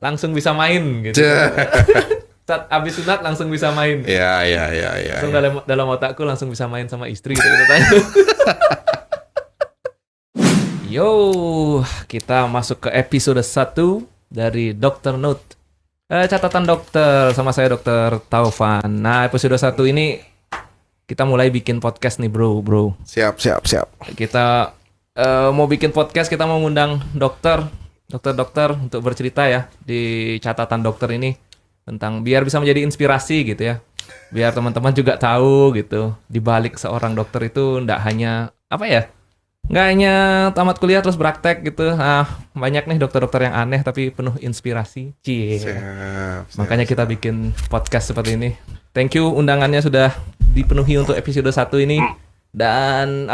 langsung bisa main gitu. Saat abis sunat langsung bisa main. Ya. Langsung dalam otakku langsung bisa main sama istri gitu tanya. Yo, kita masuk ke episode 1 dari Dr. Note. Catatan dokter, sama saya Dr. Taufan. Nah, episode 1 ini kita mulai bikin podcast nih bro. Siap. Kita mau bikin podcast, kita mau ngundang dokter untuk bercerita ya di catatan dokter ini tentang biar bisa menjadi inspirasi gitu ya. Biar teman-teman juga tahu gitu, di balik seorang dokter itu nggak hanya nggak hanya tamat kuliah terus praktek gitu. Banyak nih dokter-dokter yang aneh tapi penuh inspirasi. Siap. Makanya kita bikin podcast seperti ini. Thank you undangannya sudah dipenuhi untuk episode 1 ini. Dan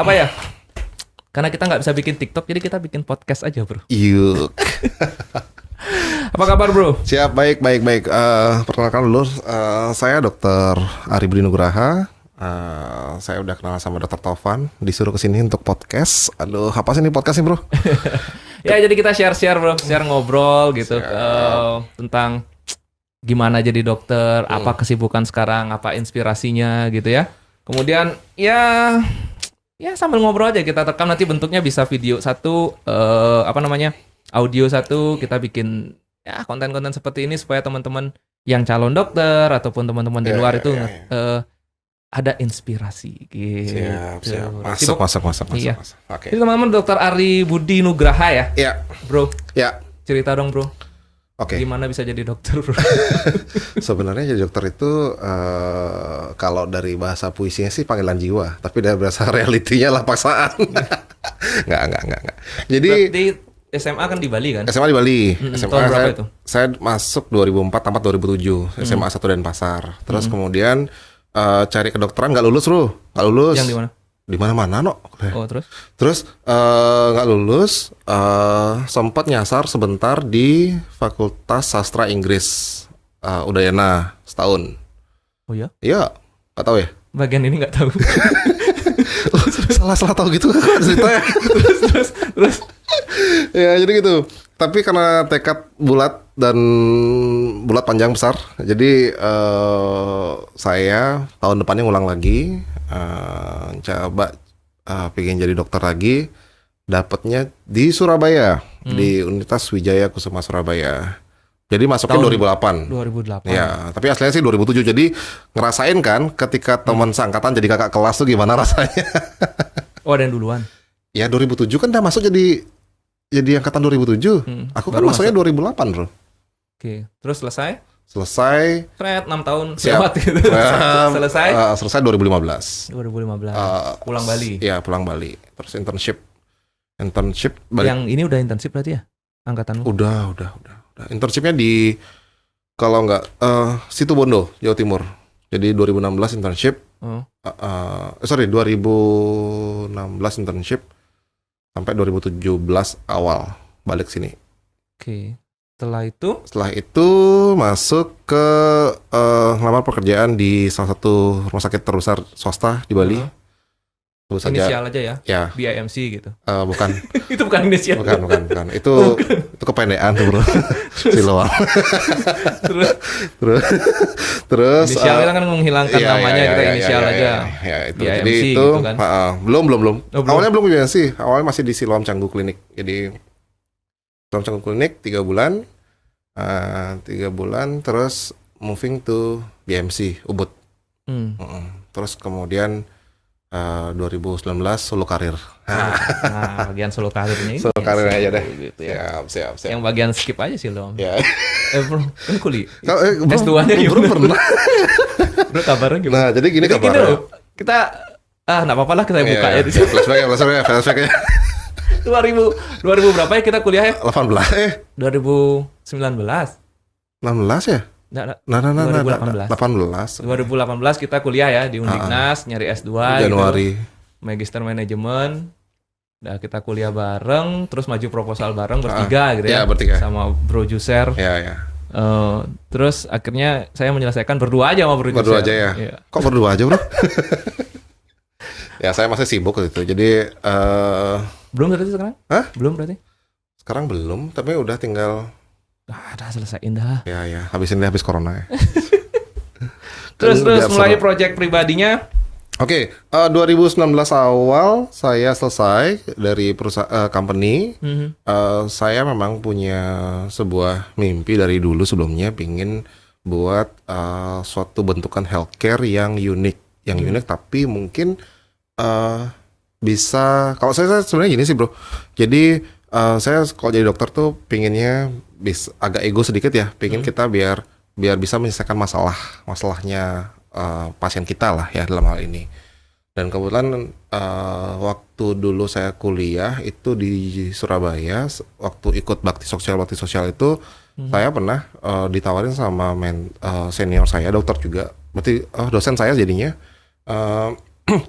karena kita nggak bisa bikin TikTok, jadi kita bikin podcast aja, bro. Yuk. Apa kabar, bro? Siap, baik. Perkenalkan dulu, saya Dr. Ari Budi Nugraha. Saya udah kenal sama Dr. Taufan, disuruh kesini untuk podcast. Aduh, apa sih ini podcast nih, bro? Ya, jadi kita share bro, ngobrol gitu tentang gimana jadi dokter, apa kesibukan sekarang, apa inspirasinya gitu ya. Kemudian ya sambil ngobrol aja kita rekam, nanti bentuknya bisa video satu, audio satu, kita bikin ya konten-konten seperti ini supaya teman-teman yang calon dokter ataupun teman-teman di luar itu ada inspirasi gitu. Siap. Masuk. Iya. Oke. Jadi teman-teman Dr. Ari Budi Nugraha ya? Iya. Bro. Ya. Cerita dong, bro. Oke. Gimana bisa jadi dokter, bro? Sebenarnya jadi dokter itu kalau dari bahasa puisinya sih panggilan jiwa, tapi dari bahasa realitinya lah paksaan. Enggak. Jadi berarti SMA kan di Bali kan? SMA di Bali. SMA tahun berapa itu? Saya masuk 2004, tamat 2007. SMA 1 Denpasar. Terus kemudian cari kedokteran nggak lulus, bro. Nggak lulus. Yang di mana? Di mana-mana, no. Oh, Terus nggak lulus, sempat nyasar sebentar di Fakultas Sastra Inggris Udayana setahun. Oh ya? Iya, nggak tahu ya. Bagian ini nggak tahu. Salah tahu gitu kan ceritanya. terus. Ya jadi gitu. Tapi karena tekad bulat dan bulat panjang besar, jadi saya tahun depannya ngulang lagi, coba pengen jadi dokter lagi. Dapatnya di Surabaya, di Universitas Wijaya Kusuma Surabaya. Jadi masuknya tahun 2008. Ya, tapi aslinya sih 2007. Jadi ngerasain kan ketika teman seangkatan jadi kakak kelas tuh gimana rasanya? Oh, ada yang duluan. Ya 2007 kan udah masuk jadi angkatan 2007. Aku kan masuknya 2008, bro. Oke, terus selesai? 6 tahun siap. lewat gitu. Selesai 2015. Pulang Bali. Iya, pulang Bali. Terus internship balik. Yang ini udah internship berarti ya? Angkatanmu? Udah. Internshipnya di kalau nggak Situbondo, Jawa Timur. Jadi 2016 internship. 2016 internship sampai 2017 awal balik sini. Oke. Setelah itu masuk ke ngelamar pekerjaan di salah satu rumah sakit terbesar swasta di Bali. Inisial aja ya? Ya. BIMC gitu. Bukan. Itu bukan inisial. Bukan. Itu kependekan tuh, bro. Siloam. Terus inisial kan menghilangkan namanya, kita inisial aja. Ya, itu. BIMC jadi itu gitu kan. belum. Oh, Awalnya belum BIMC. Awalnya masih di Siloam Canggu Klinik. Jadi Siloam Canggu Klinik 3 bulan. 3 bulan terus moving to BIMC Ubud. Terus kemudian 2019 solo karir. Bagian solo karir ini. Solo karir aja deh. Gitu ya. Siap. Yang bagian skip aja sih lo. Ya. Bro, kan kuliah. S2-nya gimana? Belum pernah. Bro, kabarnya gimana? Nah, jadi gini kabarnya. Kita enggak apa-apa lah kita buka ya di sini. Flashback ya. 2000 berapa ya kita kuliah ya? 18 2019. 16 ya? Nah, 2018 kita kuliah ya di Undiknas, nyari S2 Januari gitu. Magister Manajemen. Udah kita kuliah bareng, terus maju proposal bareng bertiga gitu ya. Bertiga. Sama Bro Juser. Ya. Terus akhirnya saya menyelesaikan berdua aja sama Bro Juser. Berdua aja ya. Kok berdua aja, bro? Ya saya masih sibuk gitu. Jadi belum berarti sekarang? Hah? Belum berarti? Sekarang belum, tapi udah tinggal Udah selesaiin dah. Ya, habis corona ya. Terus Kan mulai biasa. project pribadinya. Oke, 2019 awal saya selesai dari perusahaan company. Saya memang punya sebuah mimpi dari dulu sebelumnya, pingin buat suatu bentukan healthcare yang unik, tapi mungkin bisa. Kalau saya sebenarnya gini sih bro. Jadi saya kalau jadi dokter tuh pinginnya bisa agak ego sedikit ya, pingin kita biar bisa menyelesaikan masalahnya pasien kita lah ya dalam hal ini. Dan kebetulan waktu dulu saya kuliah itu di Surabaya, waktu ikut bakti sosial itu saya pernah ditawarin sama senior saya, dokter juga, berarti dosen saya jadinya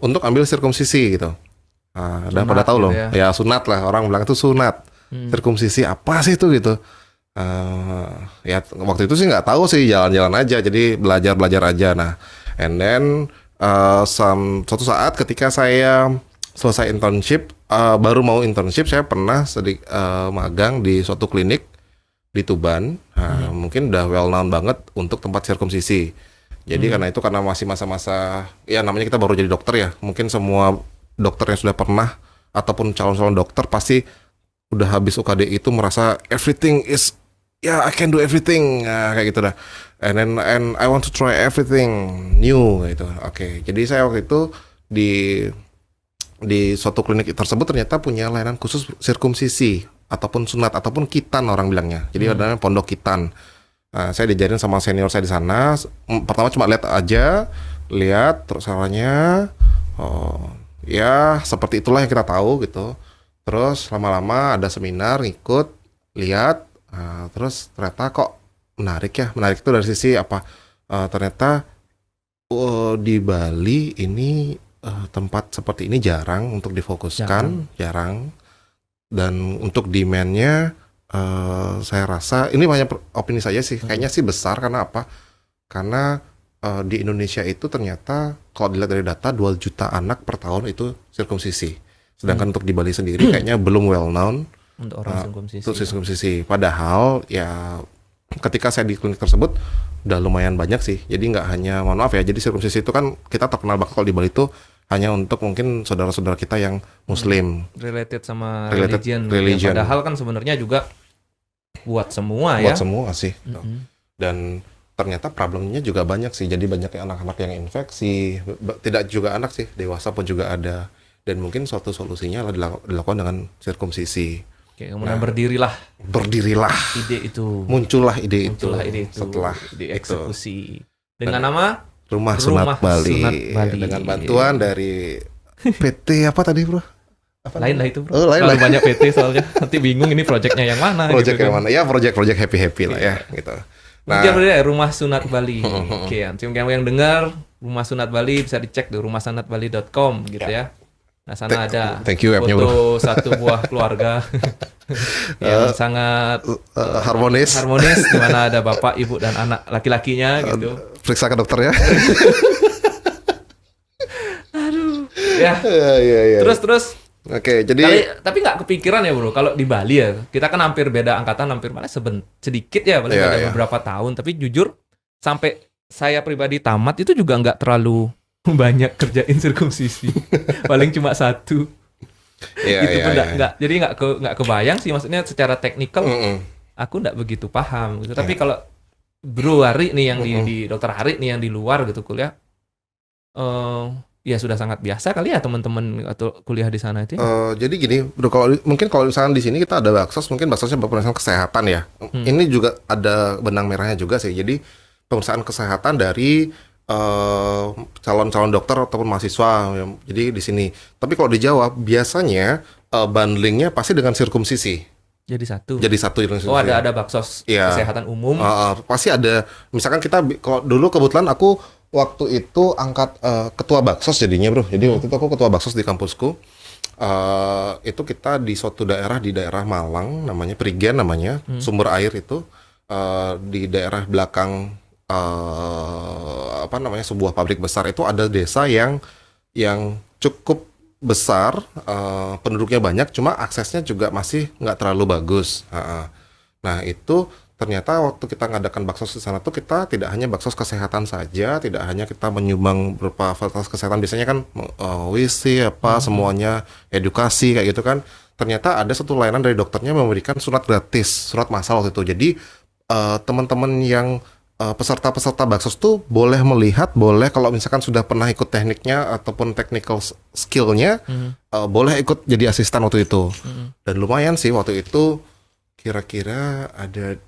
untuk ambil sirkumsisi gitu. Udah pada tahu gitu loh, ya. ya sunat lah, orang bilang itu sunat. Sirkumsisi apa sih itu gitu? Ya waktu itu sih nggak tahu sih, jalan-jalan aja, jadi belajar aja. Nah, and then suatu saat ketika saya selesai internship, baru mau internship, saya pernah magang di suatu klinik di Tuban. Mungkin udah well known banget untuk tempat sirkumsisi. Jadi karena masih masa-masa, ya namanya kita baru jadi dokter ya, mungkin semua dokter yang sudah pernah ataupun calon-calon dokter pasti udah habis UKD itu merasa everything is, I can do everything, kayak gitu dah. And I want to try everything new gitu. Oke. Jadi saya waktu itu di suatu klinik tersebut ternyata punya layanan khusus sirkumsisi ataupun sunat ataupun kitan orang bilangnya. Jadi ada pondok kitan. Saya diajarin sama senior saya di sana. Pertama cuma lihat terus caranya. Ya seperti itulah yang kita tahu gitu. Terus lama-lama ada seminar, ngikut, lihat, terus ternyata kok menarik itu dari sisi apa? Ternyata di Bali ini tempat seperti ini jarang untuk difokuskan, jarang. Dan untuk demand-nya saya rasa ini banyak opini saya sih, kayaknya sih besar. Karena apa? Karena di Indonesia itu ternyata kalau dilihat dari data 2 juta anak per tahun itu sirkumsisi. Sedangkan untuk di Bali sendiri kayaknya belum well known Untuk orang sirkumsisi. untuk sirkumsisi. Padahal ya ketika saya di klinik tersebut udah lumayan banyak sih. Jadi nggak hanya, mohon maaf ya, jadi sirkumsisi itu kan kita terkenal banget kalau di Bali itu hanya untuk mungkin saudara-saudara kita yang Muslim. Related sama Religion. religion. Padahal kan sebenarnya juga buat semua Buat ya. semua sih. Dan ternyata problemnya juga banyak sih. Jadi banyak anak-anak yang infeksi. Tidak juga anak sih, dewasa pun juga ada. Dan mungkin suatu solusinya adalah dilakukan dengan sirkumsisi. Oke, kemudian berdirilah ide itu. Muncullah ide itu setelah dieksekusi dengan nama Rumah Sunat Bali. Dengan bantuan dari PT apa tadi bro? Lain lah itu bro. Lain. Banyak PT soalnya. Nanti bingung ini proyeknya yang mana. Project gitu yang kan. mana? Ya project happy lah ya gitu. Nah, Rumah Sunat Bali. Oke, nanti yang dengar Rumah Sunat Bali bisa dicek di rumahsunatbali.com gitu ya. Nah, sana ada thank you, foto satu buah keluarga yang sangat harmonis, di mana ada bapak, ibu dan anak laki-lakinya gitu. Periksa ke dokter ya. Ya. Ya. Terus. Oke, jadi tapi nggak kepikiran ya bro, kalau di Bali ya kita kan hampir beda angkatan, hampir malah sedikit ya, paling beda beberapa tahun. Tapi jujur sampai saya pribadi tamat itu juga nggak terlalu banyak kerjain sirkumsisi. Paling cuma satu. Itu pun nggak, jadi nggak kebayang sih, maksudnya secara teknikal aku nggak begitu paham gitu. Tapi kalau bro Hari nih yang di dokter Hari nih yang di luar gitu kuliah, ya sudah sangat biasa kali ya teman-teman atau kuliah di sana itu. Jadi gini, bro, kalau misalkan di sini kita ada baksos, mungkin baksosnya pemeriksaan kesehatan ya. Ini juga ada benang merahnya juga sih. Jadi pemeriksaan kesehatan dari calon-calon dokter ataupun mahasiswa. Jadi di sini. Tapi kalau di Jawa biasanya bundlingnya pasti dengan sirkumsisi. Jadi satu. Oh, ada baksos kesehatan umum. Pasti ada. Misalkan kita kalau dulu kebetulan aku waktu itu angkat ketua baksos jadinya bro. Jadi waktu itu aku ketua baksos di kampusku. Itu kita di suatu daerah di daerah Malang, namanya Prigen namanya, sumber air itu di daerah belakang sebuah pabrik besar itu ada desa yang cukup besar, penduduknya banyak, cuma aksesnya juga masih nggak terlalu bagus. Nah itu ternyata waktu kita ngadakan baksos di sana tuh kita tidak hanya baksos kesehatan saja, tidak hanya kita menyumbang beberapa fasilitas kesehatan, biasanya kan WC apa semuanya, edukasi kayak gitu kan. Ternyata ada satu layanan dari dokternya memberikan surat gratis, surat massal waktu itu. Jadi teman-teman yang peserta-peserta baksos tuh boleh melihat, boleh kalau misalkan sudah pernah ikut tekniknya ataupun technical skill-nya, boleh ikut jadi asisten waktu itu. Dan lumayan sih waktu itu, kira-kira ada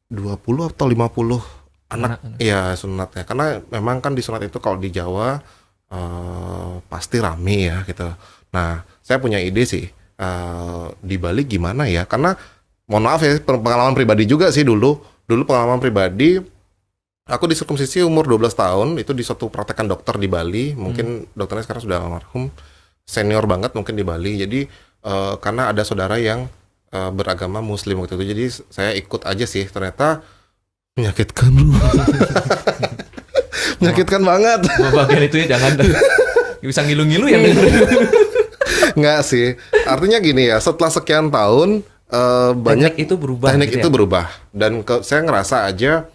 20 atau 50 anak ya sunatnya. Karena memang kan di sunat itu kalau di Jawa pasti rame ya gitu. Nah, saya punya ide sih, di Bali gimana ya? Karena mohon maaf ya, pengalaman pribadi juga sih dulu pengalaman pribadi, aku disirkumsisi umur 12 tahun, itu di suatu praktekan dokter di Bali. Mungkin dokternya sekarang sudah almarhum, senior banget mungkin di Bali. Jadi karena ada saudara yang beragama muslim waktu itu, jadi saya ikut aja sih. Ternyata menyakitkan bro. Menyakitkan banget. Bagian itu ya jangan bisa ngilu-ngilu ya. Enggak sih, artinya gini ya, setelah sekian tahun banyak teknik itu berubah teknik gitu itu ya? berubah. Dan saya ngerasa aja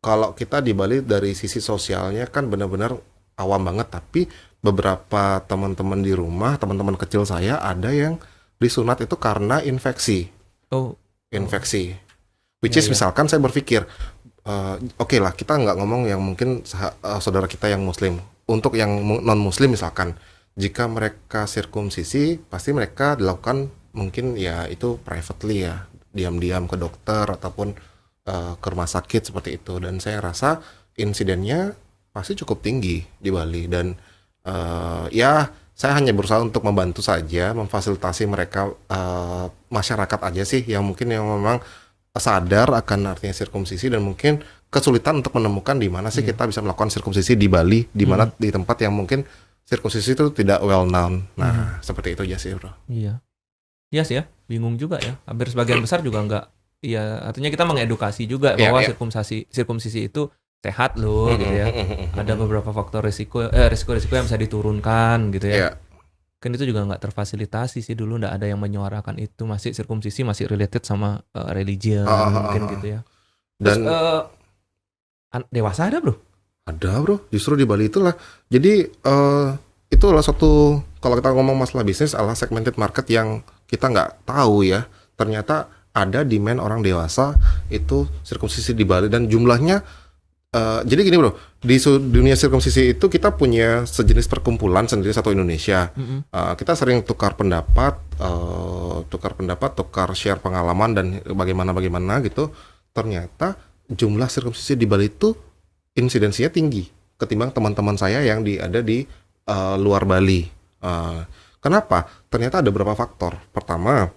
kalau kita di Bali dari sisi sosialnya kan benar-benar awam banget, tapi beberapa teman-teman di rumah, teman-teman kecil saya ada yang disunat itu karena infeksi. Infeksi. Which is misalkan saya berpikir, oke lah, kita nggak ngomong yang mungkin saudara kita yang muslim. Untuk yang non-muslim misalkan, jika mereka sirkumsisi, pasti mereka dilakukan mungkin ya itu privately ya, diam-diam ke dokter ataupun ke rumah sakit seperti itu. Dan saya rasa insidennya pasti cukup tinggi di Bali. Dan ya saya hanya berusaha untuk membantu saja, memfasilitasi mereka, masyarakat aja sih yang mungkin yang memang sadar akan artinya sirkumsisi dan mungkin kesulitan untuk menemukan di mana sih kita bisa melakukan sirkumsisi di Bali, di mana di tempat yang mungkin sirkumsisi itu tidak well known. Nah, seperti itu aja sih, bro. Iya. Iya sih ya, bingung juga ya. Hampir sebagian besar juga enggak. Iya, artinya kita mengedukasi juga bahwa sirkumsisi itu sehat loh gitu ya. Ada beberapa faktor risiko yang bisa diturunkan gitu ya. Kan itu juga nggak terfasilitasi sih dulu, nggak ada yang menyuarakan itu. Masih sirkumsisi masih related sama religion mungkin gitu ya. Terus, dan dewasa ada bro? Ada bro, justru di Bali itulah. Jadi itu adalah suatu, kalau kita ngomong masalah bisnis, adalah segmented market yang kita nggak tahu ya. Ternyata ada demand orang dewasa itu sirkumsisi di Bali dan jumlahnya. Jadi gini bro, di dunia sirkumsisi itu kita punya sejenis perkumpulan sendiri satu Indonesia. Kita sering tukar pendapat, tukar share pengalaman dan bagaimana gitu. Ternyata jumlah sirkumsisi di Bali itu insidensinya tinggi ketimbang teman-teman saya yang ada di luar Bali. Kenapa? Ternyata ada beberapa faktor. Pertama,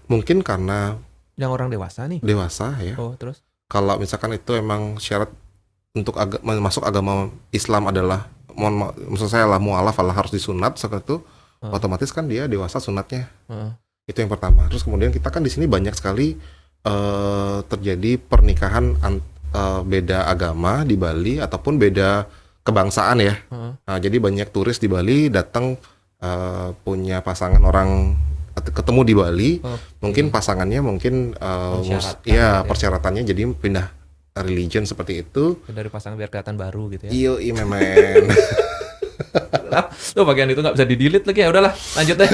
mungkin karena yang orang dewasa nih. Dewasa ya. Oh, terus? Kalau misalkan itu emang syarat untuk masuk agama Islam adalah, maksud saya lah mu'alaf harus disunat seperti itu, otomatis kan dia dewasa sunatnya. Itu yang pertama. Terus kemudian kita kan di sini banyak sekali terjadi pernikahan beda agama di Bali ataupun beda kebangsaan ya. Nah, jadi banyak turis di Bali datang punya pasangan orang ketemu di Bali, mungkin pasangannya mungkin persyaratannya jadi pindah religion seperti itu. Dari pasangan biar kelihatan baru gitu ya. Iya memen. Tuh bagian itu nggak bisa di-delete lagi ya. Udahlah, lanjut deh.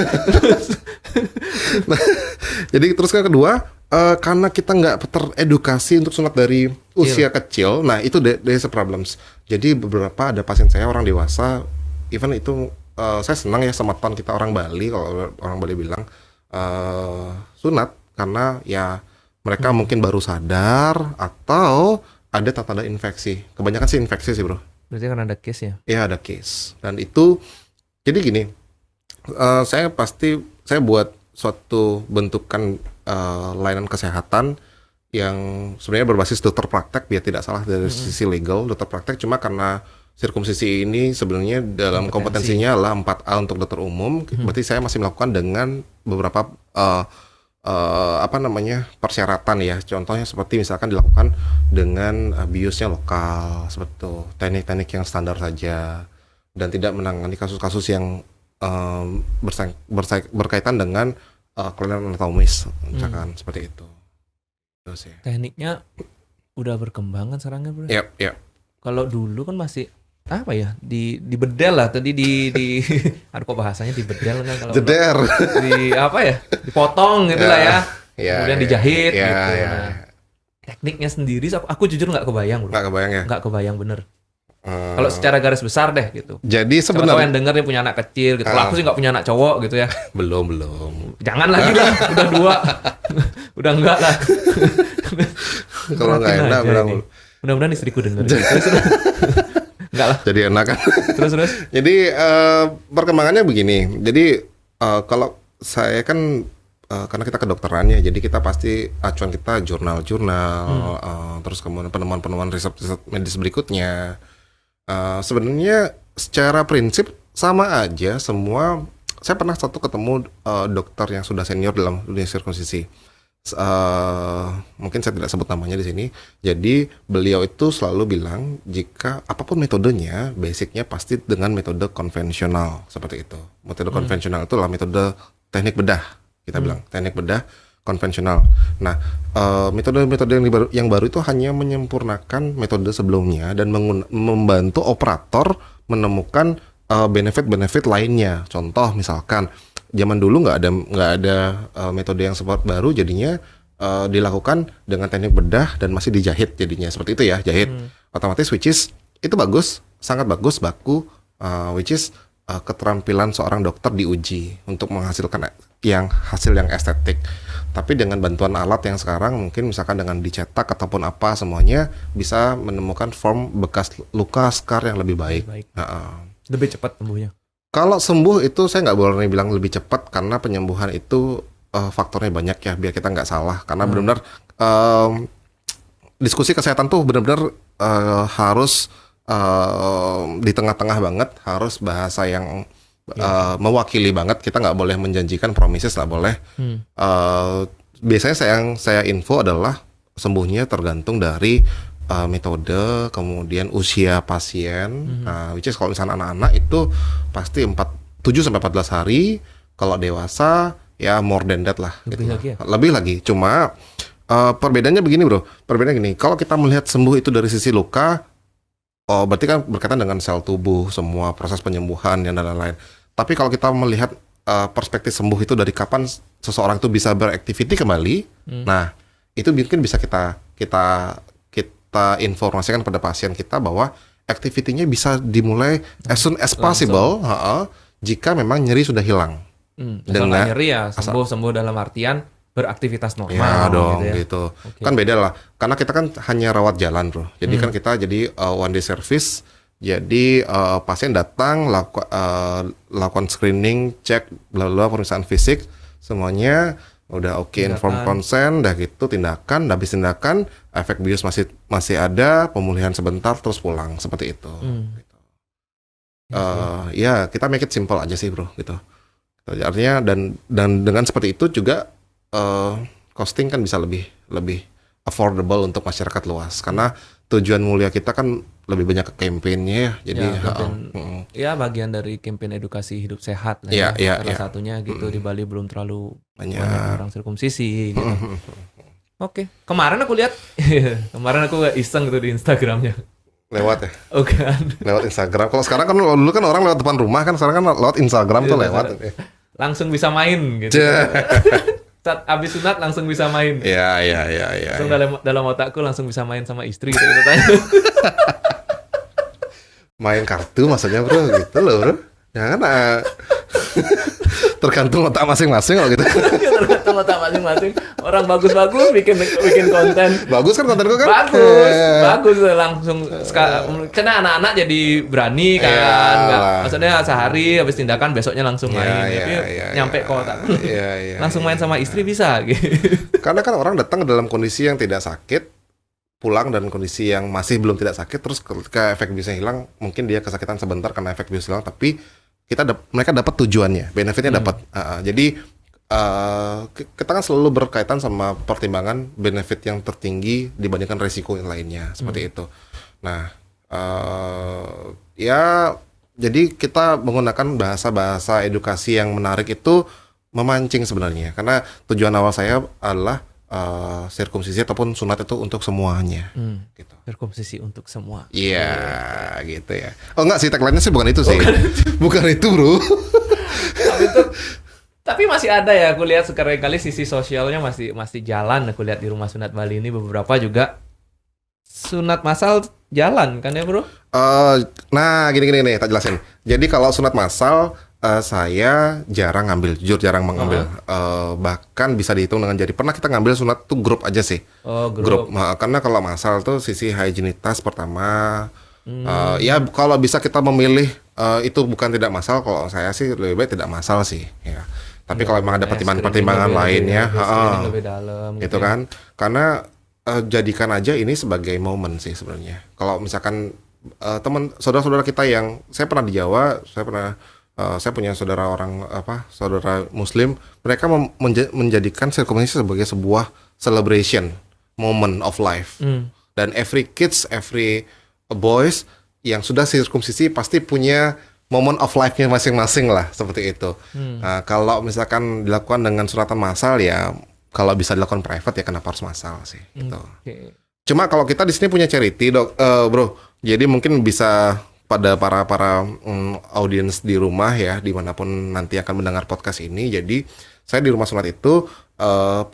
Nah, jadi terus kan kedua, karena kita nggak teredukasi untuk sunat dari usia kecil, nah itu there's a problems. Jadi beberapa ada pasien saya orang dewasa, even itu saya senang ya sama teman kita orang Bali, kalau orang Bali bilang sunat karena ya mereka mungkin baru sadar atau ada tanda infeksi. Kebanyakan sih infeksi sih bro. Berarti kan ada case ya? Iya ada case. Dan itu jadi gini, saya buat suatu bentukan layanan kesehatan yang sebenarnya berbasis dokter praktek, biar tidak salah dari sisi legal dokter praktek, cuma karena sirkumsisi ini sebenarnya dalam kompetensinya adalah 4A untuk dokter umum, berarti saya masih melakukan dengan beberapa persyaratan ya. Contohnya seperti misalkan dilakukan dengan biusnya lokal, seperti itu, teknik-teknik yang standar saja, dan tidak menangani kasus-kasus yang berkaitan dengan kelainan anatomis, misalkan seperti itu. Itu sih. Tekniknya udah berkembang kan sekarang kan, bro? Yap. Kalau dulu kan masih apa ya, di bedel lah tadi di aduh kok bahasanya di bedel kan, kalau Jeder. di apa ya, dipotong gitu lah ya. Ya, Kemudian dijahit ya, gitu. ya. Nah, tekniknya sendiri aku jujur nggak kebayang, bro. Nggak kebayang ya. Nggak kebayang bener. Kalau secara garis besar deh gitu. Jadi Siapa tahu yang sebenarnya denger dia punya anak kecil gitu. Kalau aku sih nggak punya anak cowok gitu ya. belum. Jangan lagi lah, udah 2. Udah enggak lah. Kalau nggak Perhatiin enak aja bilang ini. Mudah-mudahan istriku denger gitu. Enggak lah. jadi enak kan. Terus. Jadi perkembangannya begini. Jadi kalau saya kan karena kita kedokteran ya, jadi kita pasti acuan kita jurnal-jurnal, terus kemudian penemuan-penemuan riset medis berikutnya. Sebenarnya secara prinsip sama aja semua. Saya pernah ketemu dokter yang sudah senior dalam dunia sirkumsisi. Mungkin saya tidak sebut namanya di sini. Jadi beliau itu selalu bilang jika apapun metodenya, basicnya pasti dengan metode konvensional seperti itu. Metode konvensional itu adalah metode teknik bedah. Kita bilang teknik bedah konvensional. Nah, metode-metode yang baru itu hanya menyempurnakan metode sebelumnya dan membantu operator menemukan benefit-benefit lainnya. Contoh misalkan zaman dulu nggak ada metode yang seperti baru, jadinya dilakukan dengan teknik bedah dan masih dijahit jadinya seperti itu ya, jahit otomatis, which is itu bagus, sangat bagus, baku, which is keterampilan seorang dokter diuji untuk menghasilkan hasil yang estetik. Tapi dengan bantuan alat yang sekarang mungkin misalkan dengan dicetak ataupun apa, semuanya bisa menemukan form bekas luka scar yang lebih baik. Lebih cepat sembuhnya. Kalau sembuh itu saya nggak boleh bilang lebih cepat, karena penyembuhan itu faktornya banyak ya, biar kita nggak salah. Karena benar-benar diskusi kesehatan tuh benar-benar harus di tengah-tengah banget, harus bahasa yang mewakili banget. Kita nggak boleh menjanjikan promises, nggak boleh. Biasanya saya info adalah sembuhnya tergantung dari metode, kemudian usia pasien. Which is kalau misalnya anak-anak itu pasti 7-14 hari. Kalau dewasa ya more than that lah. Lebih gitu. lagi ya? Lebih lagi. Cuma perbedaannya begini bro. Perbedaannya gini. Kalau kita melihat sembuh itu dari sisi luka, berarti kan berkaitan dengan sel tubuh, semua proses penyembuhan dan lain-lain. Tapi kalau kita melihat perspektif sembuh itu dari kapan seseorang itu bisa beraktiviti kembali, nah itu mungkin bisa kita informasikan pada pasien kita bahwa aktivitinya bisa dimulai as soon as possible, jika memang nyeri sudah hilang. Dengan nyeri ya sembuh dalam artian beraktivitas normal. Ya dong gitu. Ya. Gitu. Kan beda lah. Karena kita kan hanya rawat jalan bro. Jadi kan kita one day service. Jadi pasien datang lakukan screening, cek, bla-bla, pemeriksaan fisik, semuanya udah oke, inform consent, dah gitu tindakan, habis tindakan efek bius masih ada, pemulihan sebentar terus pulang seperti itu. Gitu. Ya kita make it simple aja sih bro gitu. Artinya dan dengan seperti itu juga costing kan bisa lebih affordable untuk masyarakat luas, karena tujuan mulia kita kan lebih banyak ke campaign-nya ya. Jadi ya bagian dari campaign edukasi hidup sehat lah salah satunya gitu. Di Bali belum terlalu banyak orang sirkumsisi gitu. Oke. Kemarin aku lihat kemarin aku iseng gitu di Instagramnya. Lewat ya? Lewat Instagram. Kalau sekarang kan dulu kan orang lewat depan rumah kan, sekarang kan lewat Instagram tuh lewat. Langsung bisa main gitu. Saat abis sunat langsung bisa main. Iya. Langsung dalam otakku langsung bisa main sama istri gitu tanya. Main kartu maksudnya bro, gitu loh bro. Jangan tergantung otak masing-masing kalau gitu. Tergantung otak masing-masing. Orang bagus-bagus bikin konten. Bagus kan kontenku kan? Bagus langsung. Karena anak-anak jadi berani kan. Maksudnya sehari habis tindakan besoknya langsung main. Nyampe ke otak. Langsung main sama istri bisa gitu. Karena kan orang datang dalam kondisi yang tidak sakit, pulang dan kondisi yang masih belum tidak sakit, terus ketika efek biusnya hilang, mungkin dia kesakitan sebentar karena efek bius hilang, tapi mereka dapat tujuannya, benefitnya dapat. Jadi kita kan selalu berkaitan sama pertimbangan benefit yang tertinggi dibandingkan resiko yang lainnya, seperti itu. Nah, ya jadi kita menggunakan bahasa-bahasa edukasi yang menarik itu memancing sebenarnya, karena tujuan awal saya adalah sirkumsisi ataupun sunat itu untuk semuanya. Gitu. Sirkumsisi untuk semua. Iya, gitu ya. Oh enggak sih, tagline-nya sih bukan itu sih. Bukan itu, bro. Tapi masih ada ya, aku lihat sekarang kali sisi sosialnya masih jalan. Aku lihat di rumah sunat Bali ini beberapa juga sunat massal jalan kan ya bro? Nah, gini, tak jelasin. Jadi kalau sunat massal saya jarang ngambil, jujur jarang mengambil. Bahkan bisa dihitung dengan jari. Pernah kita ngambil sunat tuh grup aja sih. Oh, grup. Karena kalau massal tuh sisi higienitas pertama. Ya kalau bisa kita memilih itu bukan tidak massal. Kalau saya sih lebih baik tidak massal sih. Ya. Tapi kalau memang ada pertimbangan-pertimbangan lainnya, lebih dalam, gitu kan. Karena jadikan aja ini sebagai momen sih sebenarnya. Kalau misalkan teman saudara-saudara kita yang saya pernah di Jawa, saya punya saudara saudara Muslim, mereka menjadikan sirkumsisi sebagai sebuah celebration moment of life. Dan every boys yang sudah sirkumsisi pasti punya moment of life-nya masing-masing lah, seperti itu. Kalau misalkan dilakukan dengan sunatan massal ya, kalau bisa dilakukan private ya kenapa harus massal sih, gitu. Cuma kalau kita di sini punya charity, bro, jadi mungkin bisa pada para audiens di rumah ya, dimanapun nanti akan mendengar podcast ini. Jadi saya di rumah sunat itu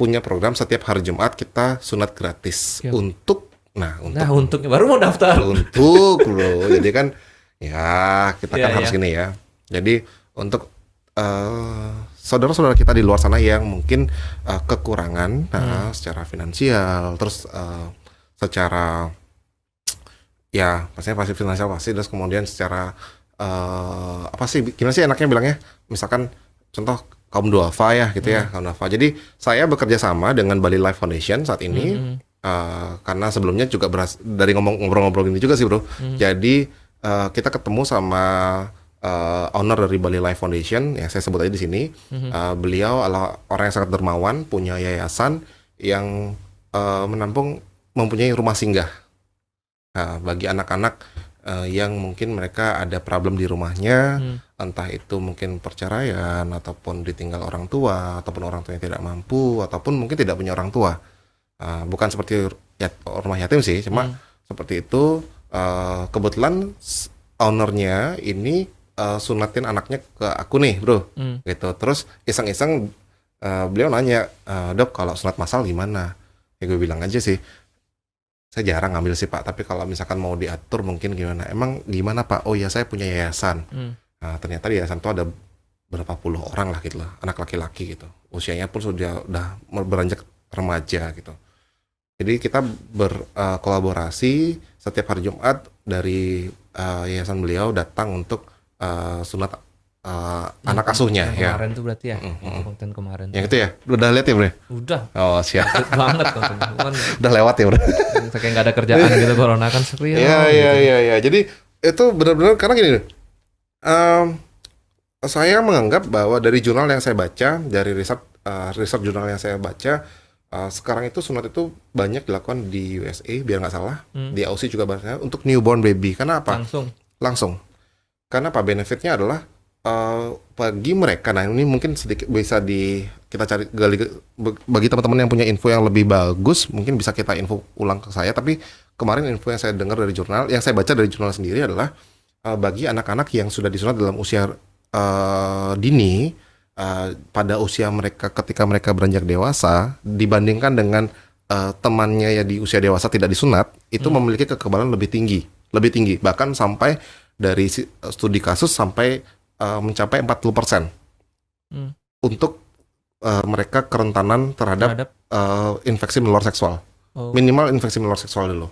punya program setiap hari Jumat kita sunat gratis. Untuk baru mau daftar. Untuk bro, jadi kan ya kita kan harus gini ya. Jadi untuk saudara-saudara kita di luar sana yang mungkin kekurangan secara finansial, terus secara ya pastinya pasti finansial pasti, terus kemudian secara gimana sih enaknya bilangnya, misalkan contoh kaum duafa ya gitu ya, kaum duafa. Jadi saya bekerja sama dengan Bali Life Foundation saat ini karena sebelumnya juga dari ngobrol-ngobrol ini juga sih bro. Jadi kita ketemu sama owner dari Bali Life Foundation, ya saya sebut aja di sini. Beliau adalah orang yang sangat dermawan, punya yayasan yang mempunyai rumah singgah bagi anak-anak yang mungkin mereka ada problem di rumahnya, entah itu mungkin perceraian ataupun ditinggal orang tua, ataupun orang tuanya tidak mampu, ataupun mungkin tidak punya orang tua. Bukan seperti rumah yatim sih, cuma seperti itu. Kebetulan ownernya ini sunatin anaknya ke aku nih bro, gitu. Terus iseng-iseng beliau nanya, dok kalau sunat massal gimana? Ya gue bilang aja sih, saya jarang ngambil sih pak, tapi kalau misalkan mau diatur mungkin gimana? Emang gimana pak? Oh ya saya punya yayasan. Ternyata di yayasan itu ada berapa puluh orang lah gitu lah, anak laki-laki gitu. Usianya pun udah beranjak remaja gitu. Jadi kita berkolaborasi setiap hari Jumat dari yayasan beliau datang untuk sunat anak asuhnya ya. Kemarin tuh berarti ya, konten kemarin. Yang itu ya, udah lihat ya bro? Udah. Oh siap. Banget konten. Udah lewat ya bro? Kayak nggak ada kerjaan gitu, corona kan serius. Iya. Jadi itu benar-benar karena gini, saya menganggap bahwa dari jurnal yang saya baca, dari riset jurnal yang saya baca, sekarang itu sunat itu banyak dilakukan di USA biar nggak salah, di Aussie juga banyak untuk newborn baby. Karena apa? Langsung. Karena apa? Benefitnya adalah bagi mereka, nah ini mungkin sedikit bisa kita cari gali bagi teman-teman yang punya info yang lebih bagus, mungkin bisa kita info ulang ke saya. Tapi kemarin info yang saya dengar dari jurnal, yang saya baca dari jurnal sendiri adalah bagi anak-anak yang sudah disunat dalam usia dini, pada usia mereka ketika mereka beranjak dewasa dibandingkan dengan temannya ya di usia dewasa tidak disunat, itu memiliki kekebalan lebih tinggi, bahkan sampai dari studi kasus sampai mencapai 40% untuk mereka kerentanan terhadap infeksi menular seksual. Minimal infeksi menular seksual dulu.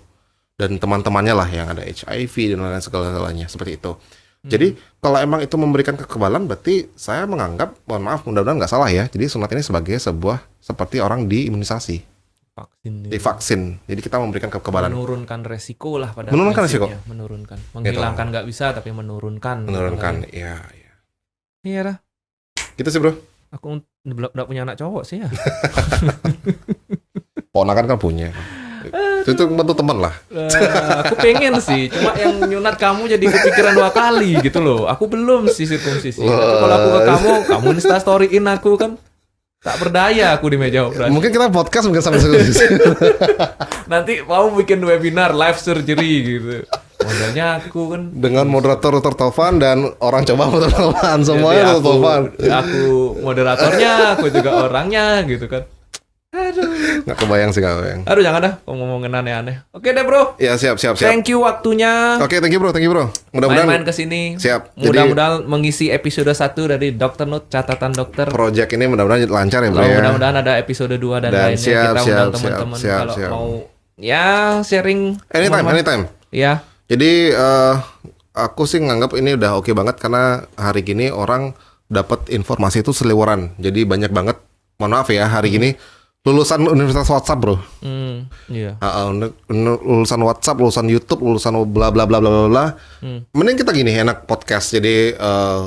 Dan teman-temannya lah yang ada HIV dan lain-lain segala-galanya seperti itu. Jadi kalau emang itu memberikan kekebalan, berarti saya menganggap, mohon maaf, mudah-mudahan nggak salah ya. Jadi sunat ini sebagai seperti orang diimunisasi. Divaksin. Jadi kita memberikan kekebalan. Menurunkan resiko lah pada resiko. Menurunkan. Menghilangkan nggak bisa, tapi menurunkan. Iya. Iya dah. Gitu sih bro. Aku udah punya anak cowok sih ya. Ponakan kan punya. Itu bantu teman lah. Aku pengen sih, cuma yang nyunat kamu jadi kepikiran 2 kali gitu loh. Aku belum sih sirkumsisi. Nanti kalau aku ke kamu Instastoryin aku kan tak berdaya aku di meja operasi. Mungkin kita podcast mungkin sampai sirkumsisi. Nanti mau bikin webinar live surgery gitu. Modelnya aku kan Dengan moderator Dr. Taufan dan orang coba Dr. Taufan jadi semuanya Dr. Taufan. aku moderatornya, aku juga orangnya gitu kan. Aduh. Nggak kebayang sih, nggak kebayang. Aduh jangan dah ngomongin aneh-aneh. Oke deh bro. Ya siap. Thank you waktunya. Oke, thank you bro. Mudah-mudahan Main-main kesini. Siap. Mudah-mudahan mengisi episode 1 dari Dr. Note catatan dokter. project ini mudah-mudahan lancar ya bro Lalu ya. mudah-mudahan ada episode 2 dan lainnya. siap, Kita undang siap, teman-teman siap, kalau siap. mau ya sharing. Anytime. Ya. Jadi aku sih nganggap ini udah oke banget karena hari gini orang dapat informasi itu seliweran. Jadi banyak banget. Mohon maaf ya hari gini lulusan universitas WhatsApp bro. Iya. Lulusan WhatsApp, lulusan YouTube, lulusan bla bla bla bla bla bla. Mending kita gini enak podcast. Jadi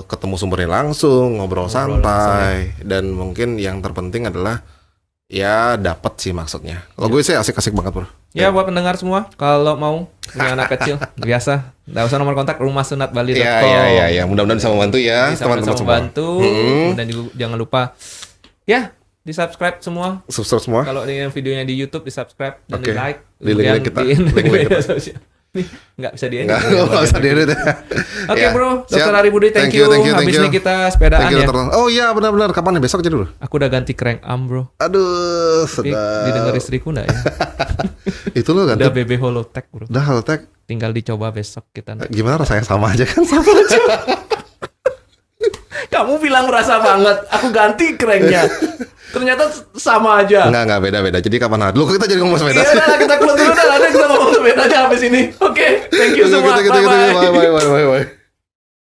ketemu sumbernya langsung, ngobrol santai dan mungkin yang terpenting adalah ya dapat sih maksudnya. Kalau gue sih asik-asik banget bro. Ya buat pendengar semua, kalau mau punya anak kecil biasa, nggak usah nomor kontak rumahsunatbali.com. Ya. Mudah-mudahan bisa membantu ya teman-teman semua. Membantu dan juga jangan lupa ya di subscribe semua. Subscribe semua. Kalau dengan videonya di YouTube di subscribe dan Oke. di like. Di link kita. Link kita. Nggak bisa diedit. Nggak usah diedit ya. Oke Ya, bro, siap. Dr. Ari Budi, thank you. Habis ini kita sepedaan Thank you, ya. Dr. Oh iya benar-benar kapan nih besok jadi bro? Aku udah ganti crank arm bro. Aduh Tapi sedap. didengar istriku nggak ya? Itu lo ganti. Udah BB Holotech bro. Udah Haltech. Tinggal dicoba besok kita. Gimana rasanya sama aja kan? Sama aja. Kamu bilang merasa banget, aku ganti cranknya. Ternyata sama aja. Enggak beda-beda. Jadi kapan hari? Lu kita jadi ngomong sepeda. Iya udah kita keluar dulu dah. Nanti kita ngomong sepedanya habis ini. Oke, thank you semua. Gitu. Bye-bye. Bye.